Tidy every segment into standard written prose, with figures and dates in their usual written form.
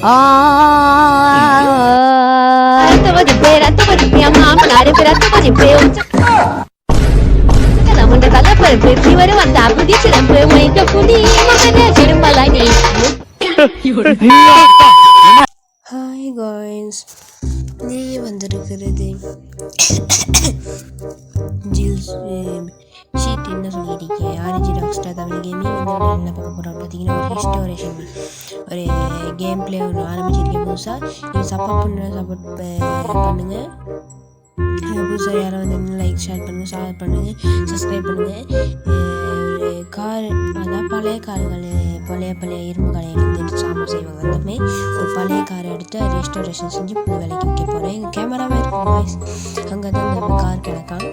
Hi guys, நீ வந்திருக்கிறது chills sheet என்ன சொல்லியிருக்கீங்க? ஆரிஜி ராக்ஸ்டார் தமிழ் கேமிங் வந்து என்ன பார்க்க போகிறோம் பார்த்தீங்கன்னா, ஒரு ஹிஸ்டோரேஷன் ஒரு கேம் பிளே ஒன்று ஆரம்பிச்சிருக்கேன் புதுசாக. நீங்கள் சப்போர்ட் பண்ணுங்கள். புதுசாக யாரும் வந்து லைக் ஷேர் பண்ணுங்கள், சப்ஸ்கிரைப் பண்ணுங்கள். ஒரு கார், அதான் பழைய கார்கள், பழைய இரும்பு கடையில் வந்து சாமான் செய்வாங்க. எல்லாமே ஒரு பழைய காரை எடுத்து ரெஸ்டோரேஷன் செஞ்சு புது வேலைக்கு வைக்க போகிறேன். எங்கள் கேமராவே இருக்கும் வாய்ஸ். அங்கே தான் இந்த கார் கிடக்கும்,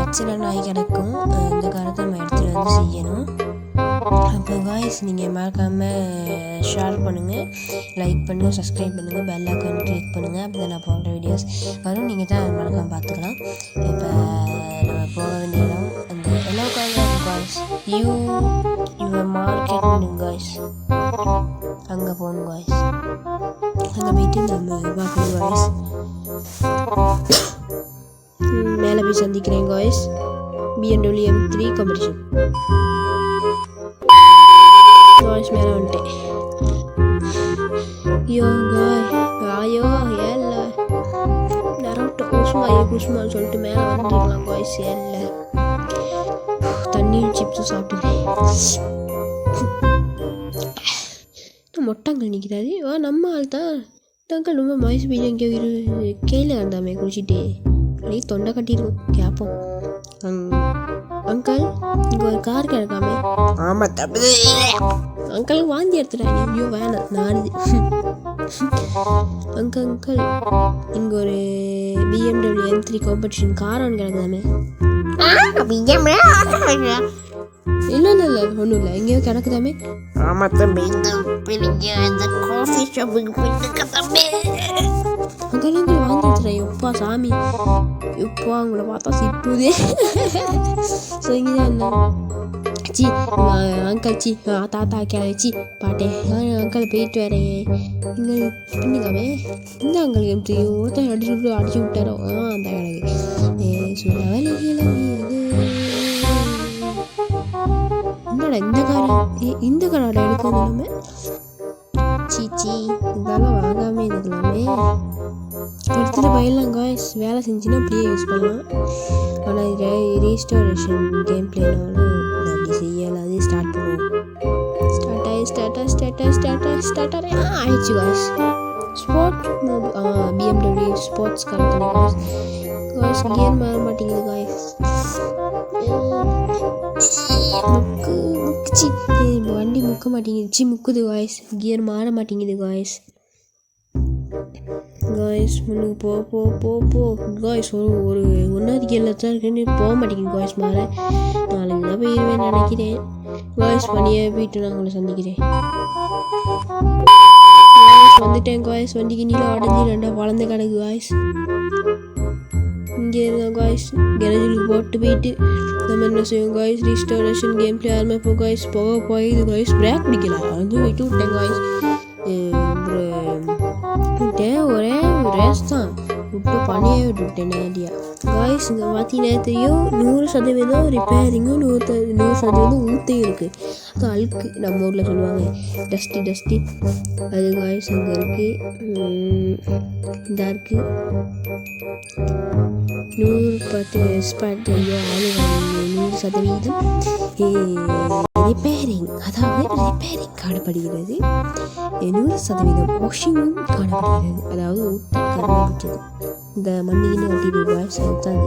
ஆக்சிடென்ட் ஆகி கிடக்கும். இந்த காரை தான் நம்ம எடுத்துகிட்டு வந்து செய்யணும். அப்போ காய்ஸ், நீங்கள் மறக்காமல் ஷேர் பண்ணுங்கள், லைக் பண்ணுங்கள், சப்ஸ்கிரைப் பண்ணுங்கள், பெல் ஐக்கான் கிளிக் பண்ணுங்கள். அப்போ தான் நான் போடுற வீடியோஸ் வரும். நீங்கள் தான் மறக்காமல் பார்த்துக்கலாம். இப்போ நம்ம போக வேண்டிய இடம் அந்த yellow colour guys, your market guys. அங்கே போகணும் காய்ஸ். அங்கே போயிட்டு நம்ம பார்க்கணும் காய்ஸ். மேலே போய் சந்திக்கிறேன் guys. BMW M3 competition guys. மேலே வந்துட்டேன். ஐயோ ஏல்ல நரோட்ட குசுமான்னு சொல்லிட்டு மேலே வந்துருக்கலாம் காய்ஸ். ஏல்ல தண்ணியும் சிப்ஸும் சாப்பிட்டுக்கிறேன். மொட்டங்கள் நிற்கிறாரு. நம்ம ஆள் தான். அங்கிள் ரொம்ப மயசு போய் எங்கேயோ கையில் இருந்தாமே குடிச்சிட்டு அப்படியே தொண்டை கட்டிடும். கேட்போம், அங்கிள் இங்கே ஒரு கார் கிடக்காமே. ஆமாம் தப்பு அங்கிள், வாந்தி எடுத்துட்டாங்க. ஐயோ வேணாம் நாடுது. அங்கிள் இங்கே ஒரு BMW M3 காம்படிஷன் கார் ஒன்று கிடக்குதாமே. இல்லை ஒன்றும் இல்லை, எங்கேயோ கிடக்குதாமே. ஆமாம் தம்பி, இந்த காஃபி ஷாப்புக்கு போயிட்டு தம்பி. அங்கெல்லாம் வாங்கி வச்சுட்டேன். எப்பா சாமி, எப்பா அவங்கள பார்த்தா சிட்டுதே. ஸோ இங்கே தான் சி அங்கிள் சி தாத்தா கிளச்சி பாட்டேன். அங்கிள் போயிட்டு வரேன். இங்கே பின்னுக்காமே இந்த அங்கிள் எப்படி ஒருத்தன் அடிச்சு விட்டாரோ. அந்த கிடக்கு சொல்ல என்னடா இந்த காரோட எடுக்கிறது எல்லாமே. சீச்சி இதெல்லாம் வாங்காமல் இருக்கலாமே. எடுத்துகிட்டு போயிடலாம் காய்ஸ். வேலை செஞ்சுன்னா அப்படியே யூஸ் பண்ணலாம். ஆனால் இது ரீஸ்டோரேஷன் கேம் பிளேனால அப்படி செய்யலாது. ஸ்டார்ட் பண்ணுவோம். ஸ்டார்ட் ஆயிடுச்சு guys. Sport BMW sports company guys. Gear மாற மாட்டேங்குது காய்ஸ். வண்டி முக்க மாட்டேங்குது. முக்குது காய்ஸ். கியர் மாற மாட்டேங்குது காய்ஸ். முன்னுக்கு போ காய்ஸ். ஒரு ஒன்றாவது கியரில் தான் இருக்குன்னு போக மாட்டேங்குது காய்ஸ். மாற நாளைக்கு தான் போயிடுவேன்னு நினைக்கிறேன் காய்ஸ். பண்ணியே போயிட்டு நான் உங்களை சந்திக்கிறேன். வந்துட்டேன் காய்ஸ். வண்டிக்கு நீளம் அடைஞ்சி ரெண்டா வளர்ந்து கிடக்கு காய்ஸ். இங்கே இருக்கோம் காய்ஸ். கேரேஜுக்கு போட்டு போயிட்டு நம்ம என்ன செய்வோம் காய்ஸ், ரீஸ்டோரேஷன் கேம் பிளே ஆரம்பிப்போம் காய்ஸ். போயிது காய்ஸ். பிரேக் பிடிக்கல, வந்து விட்டு விட்டேன் காய்ஸ். ஒரே ரேஸ் தான் விட்டு பணியே விட்டுவிட்டேன் நேரடியா காய்ஸ். இங்கே பார்த்தீங்கன்னா தெரியும், 100% ரிப்பேரிங்கும் 100% ஊத்தையும் இருக்குது. அது அழுக்கு, நம்ம ஊரில் சொல்லுவாங்க டஸ்டி. அது காய்ஸ் அங்கே இருக்குது. இதாக இருக்குது 110 100% ரிப்பேரிங், அதாவது ரிப்பேரிங் காணப்படுகிறது. 100% வாஷிங்கும் காணப்படுகிறது, அதாவது ஊட்ட இந்த மண்ணின்னு கட்டிட்டு காய்ஸ். அதுதான்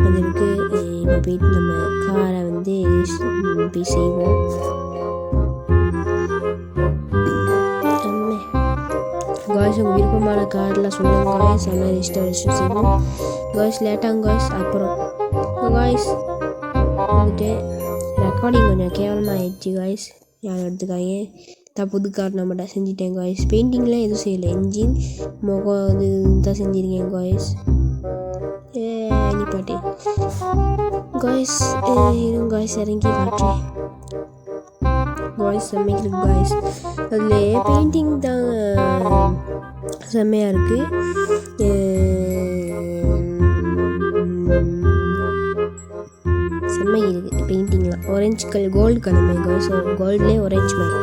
அது இருக்குது. இப்போ போயிட்டு நம்ம காரை வந்து போய் செய்வோம். காய்ஸ் உங்கள் விருப்பமான கார்டெலாம் சொல்லுங்கள் காய்ஸ். எல்லாம் ரெஸ்டாரேஷன் செய்வோம் காய்ஸ். லேட்டாங்க காய்ஸ். அப்புறம் காய்ஸ் வந்துட்டு ரெக்கார்டிங் கொஞ்சம் கேவலமாக ஆயிடுச்சு காய்ஸ். யாரும் எடுத்துக்காங்க. புது கார் நான் மட்டும் செஞ்சுட்டேன் காய்ஸ். பெயிண்டிங்லாம் எதுவும் செய்யலை. என்ஜின் முகம் அது தான் செஞ்சுருக்கேன் காய்ஸ். நிப்பாட்டு காய்ஸ். காய்ஸ் இறங்கி காட்டுறேன் வாய்ஸ் செம்மைக்கு இருக்குது காய்ஸ். அதில் பெயிண்டிங் தான் செம்மையாக இருக்குது. செம்மை இருக்குது பெயிண்டிங்லாம். ஆரஞ்சு கலர் கோல்டு கலர் மாதிரி காய்ஸ். கோல்ட்லேயே ஆரஞ்சு மாதிரி.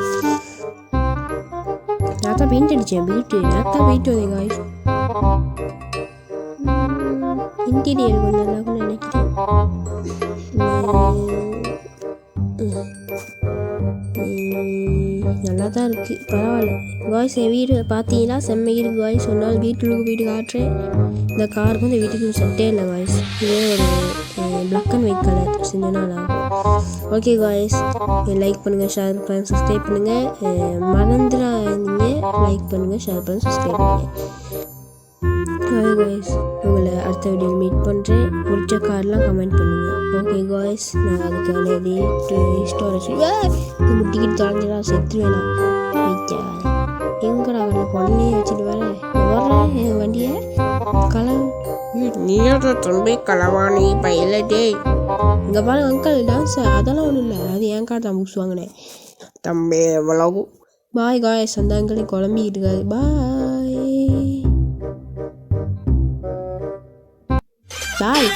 நான் தான் பெயிண்ட் அடித்தேன் பெயிண்ட் வந்தேன் காய்ஸ். இன்டீரியர் கொஞ்சம் நல்லா நினைக்கிறேன். நல்லா தான் இருக்குது, பரவாயில்ல காய்ஸ். என் வீடு பார்த்தீங்கன்னா செம்மை இருக்குது காய்ஸ். ஒரு நாள் வீட்டுக்கு போயிட்டு காட்டுறேன். இந்த காருக்கு இந்த வீட்டுக்கு செட்டே இல்லை காய்ஸ். இதே ஒரு பிளாக் அண்ட் ஒயிட் கலர் செஞ்சோன்னா நல்லாயிருக்கும். ஓகே காய்ஸ், லைக் பண்ணுங்கள், ஷேர் பண்ணுங்கள், சப்ஸ்கிரைப் பண்ணுங்கள். மறந்துடாதீங்க, லைக் பண்ணுங்கள், ஷேர் பண்ணுங்கள், சப்ஸ்கிரைப் பண்ணுங்கள். ஓகே காய்ஸ், உங்களை அடுத்த வீடியோவில் மீட் பண்ணுறேன். பிடிச்ச கார்லாம் கமெண்ட் பண்ணுங்கள். ஓகே காய்ஸ், நான் அதுக்கான ஸ்டோரேஜ் முட்டிக்கிட்டு தொலைஞ்சிடா செத்துருவேண்ணா. எங்கடா வரல பொண்ணே வச்சுட்டு வரேன் என் வண்டியை கலவு. நீயோட தம்பி களவாணி பைலட்டே. இங்கே பாருங்க அங்கிள் டான்ஸ் அதெல்லாம் ஒன்றும் இல்லை, அது என் கார் தான் புக்ஸ் வாங்கினேன் தம்பி. எவ்வளவு பாய் காய்ஸ். அந்த அங்கிளே குழம்பிக்கிட்டு இருக்காது. பாய் பாய்.